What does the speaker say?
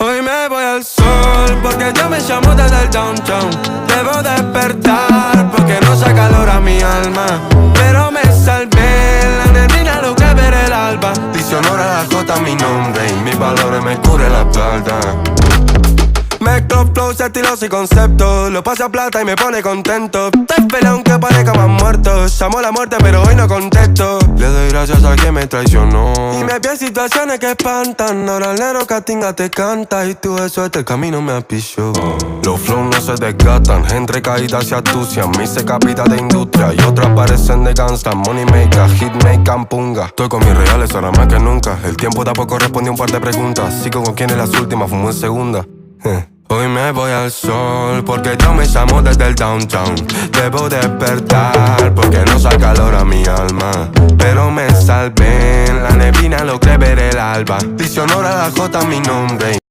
Hoy me voy al sol porque yo me llamo desde el downtown. Debo despertar porque no se acalora mi alma, pero me salvé, la neblina logré ver el alba. Dice honor a la J mi nombre y mis valores me cubre la espalda. Mezclo flows, estilos y conceptos, lo paso a plata y me pone contento. Estoy feliz aunque parezca más muerto. Llamo a la muerte pero hoy no contesto. Le doy gracias a quien me traicionó y me vi en situaciones que espantan. Ahora el negro Catinga te canta y tú eso este camino me apichó. Los flows no se desgastan, entre caídas se astucian. Me hice capita de industria y otras parecen de gangsta. Money maker, hit maker, punga. Estoy con mis reales ahora más que nunca. El tiempo tampoco respondió un par de preguntas. Sigo con quien es las últimas, fumo en segunda. Hoy me voy al sol porque yo me llamo desde el downtown. Debo despertar porque no se acalora mi alma, pero me salvé, en la neblina logré ver el alba. Dice honor a la J mi nombre.